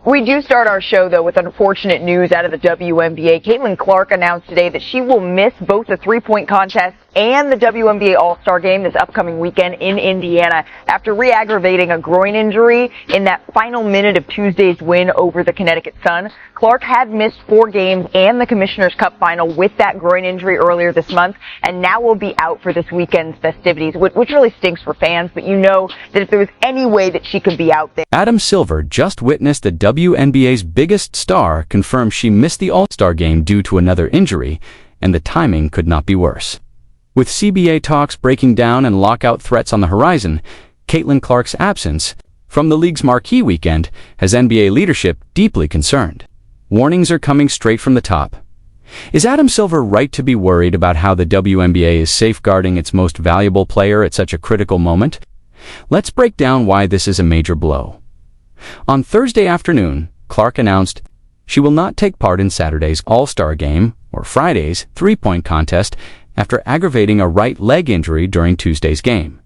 We do start our show, though, with unfortunate news out of the WNBA. Caitlin Clark announced today that she will miss both the three-point contest and the WNBA All-Star Game this upcoming weekend in Indiana after re-aggravating a groin injury in that final minute of Tuesday's win over the Connecticut Sun. Clark had missed 4 games and the Commissioner's Cup final with that groin injury earlier this month, and now will be out for this weekend's festivities, which really stinks for fans, but you know that if there was any way that she could be out there. Adam Silver just witnessed the WNBA's biggest star confirm she missed the All-Star Game due to another injury, and the timing could not be worse. With CBA talks breaking down and lockout threats on the horizon, Caitlin Clark's absence from the league's marquee weekend has NBA leadership deeply concerned. Warnings are coming straight from the top. Is Adam Silver right to be worried about how the WNBA is safeguarding its most valuable player at such a critical moment? Let's break down why this is a major blow. On Thursday afternoon, Clark announced she will not take part in Saturday's All-Star Game or Friday's three-point contest after aggravating a right leg injury during Tuesday's game.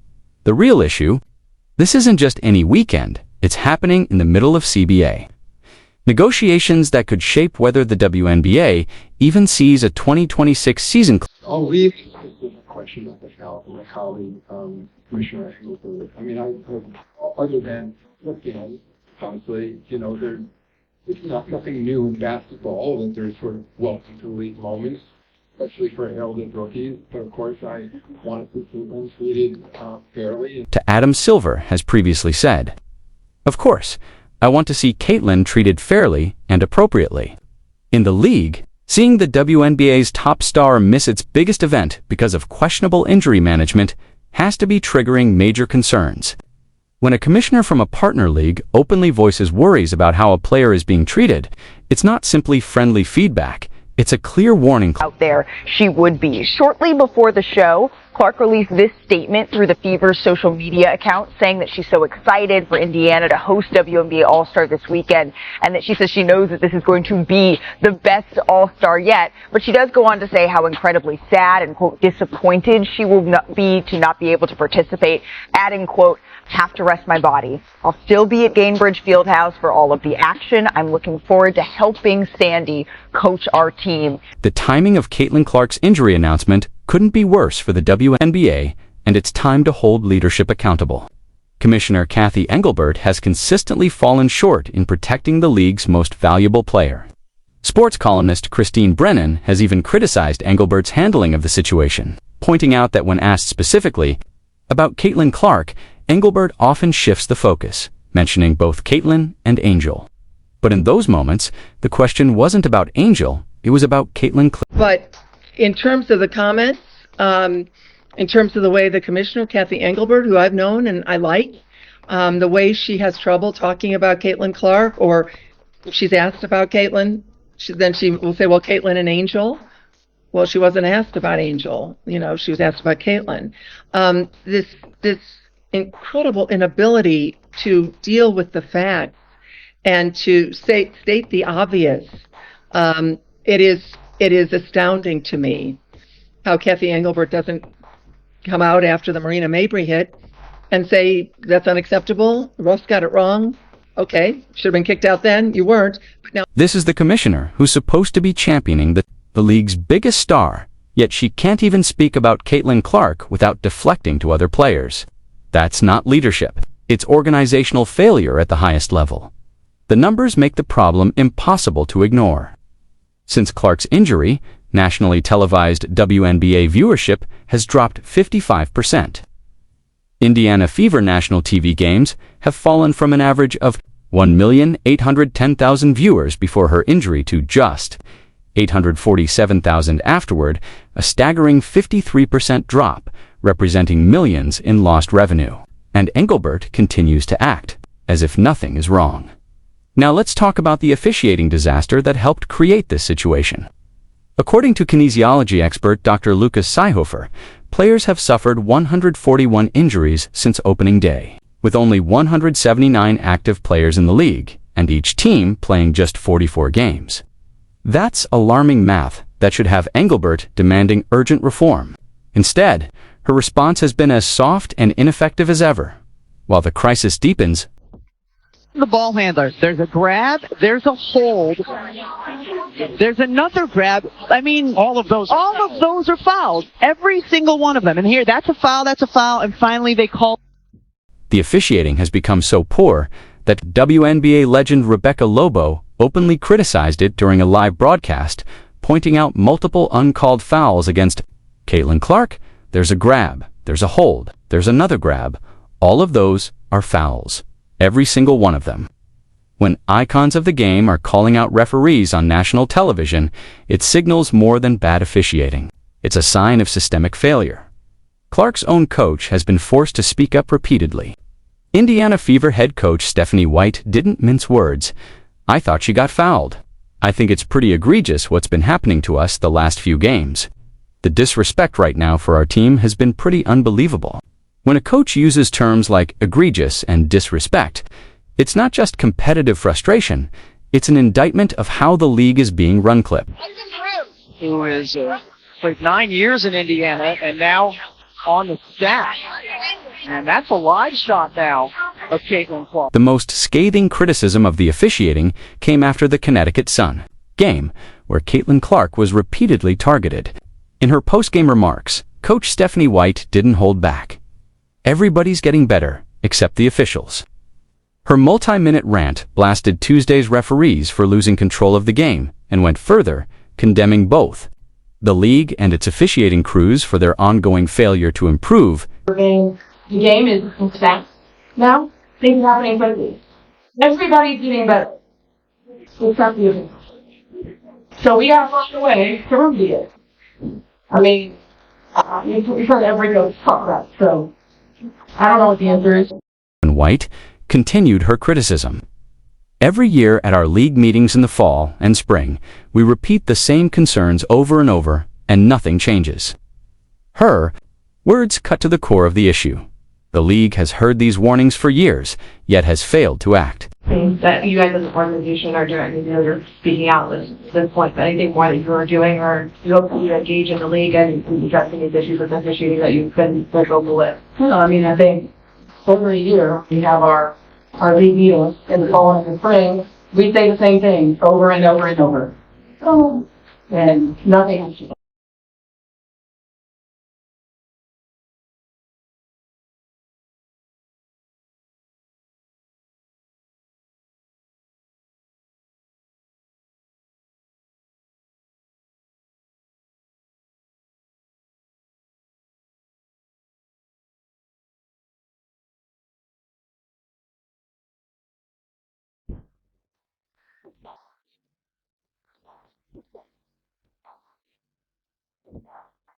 The real issue? This isn't just any weekend, it's happening in the middle of CBA. Negotiations that could shape whether the WNBA even sees a 2026 season. I'll leave the question of how the commissioner handles it. I mean, other than, honestly, it's nothing new in basketball that there's sort of welcome to the league moments, especially for heralded rookies. But of course, I want to see them treated fairly. To Adam Silver has previously said, "Of course, I want to see Caitlin treated fairly and appropriately." In the league, seeing the WNBA's top star miss its biggest event because of questionable injury management has to be triggering major concerns. When a commissioner from a partner league openly voices worries about how a player is being treated, it's not simply friendly feedback. It's a clear warning. Out there, she would be. Shortly before the show, Clark released this statement through the Fever's social media account saying that she's so excited for Indiana to host WNBA All-Star this weekend, and that she says she knows that this is going to be the best All-Star yet. But she does go on to say how incredibly sad and, quote, disappointed she will be to not be able to participate, adding, quote, "Have to rest my body. I'll still be at Gainbridge Fieldhouse for all of the action. I'm looking forward to helping Sandy coach our team." The timing of Caitlin Clark's injury announcement couldn't be worse for the WNBA, and it's time to hold leadership accountable. Commissioner Cathy Engelbert has consistently fallen short in protecting the league's most valuable player. Sports columnist Christine Brennan has even criticized Engelbert's handling of the situation, pointing out that when asked specifically about Caitlin Clark, Engelbert often shifts the focus, mentioning both Caitlin and Angel. But in those moments, the question wasn't about Angel, it was about Caitlin Clark. But in terms of the comments, in terms of the way the commissioner, Cathy Engelbert, who I've known and I like, the way she has trouble talking about Caitlin Clark, or if she's asked about Caitlin, then she will say, well, Caitlin and Angel. Well, she wasn't asked about Angel, she was asked about Caitlin. This incredible inability to deal with the facts and to state the obvious. It is astounding to me how Cathy Engelbert doesn't come out after the Marina Mabry hit and say that's unacceptable. Russ got it wrong. Okay, should have been kicked out then. You weren't. But now this is the commissioner who's supposed to be championing the league's biggest star, yet she can't even speak about Caitlin Clark without deflecting to other players. That's not leadership. It's organizational failure at the highest level. The numbers make the problem impossible to ignore. Since Clark's injury, nationally televised WNBA viewership has dropped 55%. Indiana Fever national TV games have fallen from an average of 1,810,000 viewers before her injury to just 847,000 afterward, a staggering 53% drop, representing millions in lost revenue. And Engelbert continues to act as if nothing is wrong. Now let's talk about the officiating disaster that helped create this situation. According to kinesiology expert Dr. Lucas Seehofer, players have suffered 141 injuries since opening day, with only 179 active players in the league, and each team playing just 44 games. That's alarming math that should have Engelbert demanding urgent reform. Instead, her response has been as soft and ineffective as ever. While the crisis deepens, the ball handler. There's a grab, there's a hold, there's another grab. I mean, all of those are fouls. Every single one of them. And here, that's a foul, and finally they call. The officiating has become so poor that WNBA legend Rebecca Lobo openly criticized it during a live broadcast, pointing out multiple uncalled fouls against Caitlin Clark. There's a grab, there's a hold, there's another grab. All of those are fouls. Every single one of them. When icons of the game are calling out referees on national television, it signals more than bad officiating. It's a sign of systemic failure. Clark's own coach has been forced to speak up repeatedly. Indiana Fever head coach Stephanie White didn't mince words. "I thought she got fouled. I think it's pretty egregious what's been happening to us the last few games. The disrespect right now for our team has been pretty unbelievable." When a coach uses terms like egregious and disrespect, it's not just competitive frustration, it's an indictment of how the league is being run. Clip. Who is played 9 years in Indiana and now on the staff. And that's a live shot now of Caitlin Clark. The most scathing criticism of the officiating came after the Connecticut Sun game, where Caitlin Clark was repeatedly targeted. In her post-game remarks, Coach Stephanie White didn't hold back. "Everybody's getting better, except the officials." Her multi-minute rant blasted Tuesday's referees for losing control of the game and went further, condemning both the league and its officiating crews for their ongoing failure to improve. The game is stacked now. Things are happening quickly. Everybody's getting better. Except you. So we gotta find a way to remedy it. I mean, we've heard every coach talk about it, so I don't know what the answer is. And White continued her criticism. "Every year at our league meetings in the fall and spring, we repeat the same concerns over and over, and nothing changes." Her words cut to the core of the issue. The league has heard these warnings for years, yet has failed to act. That you guys as an organization are doing, you're speaking out at this point, but anything more that you're doing, or you hope to engage in the league and addressing these issues with officiating that you've been vocal with? I mean, I think every year we have our league meetings in the fall and in the spring. We say the same thing over and over and over. And nothing has changed.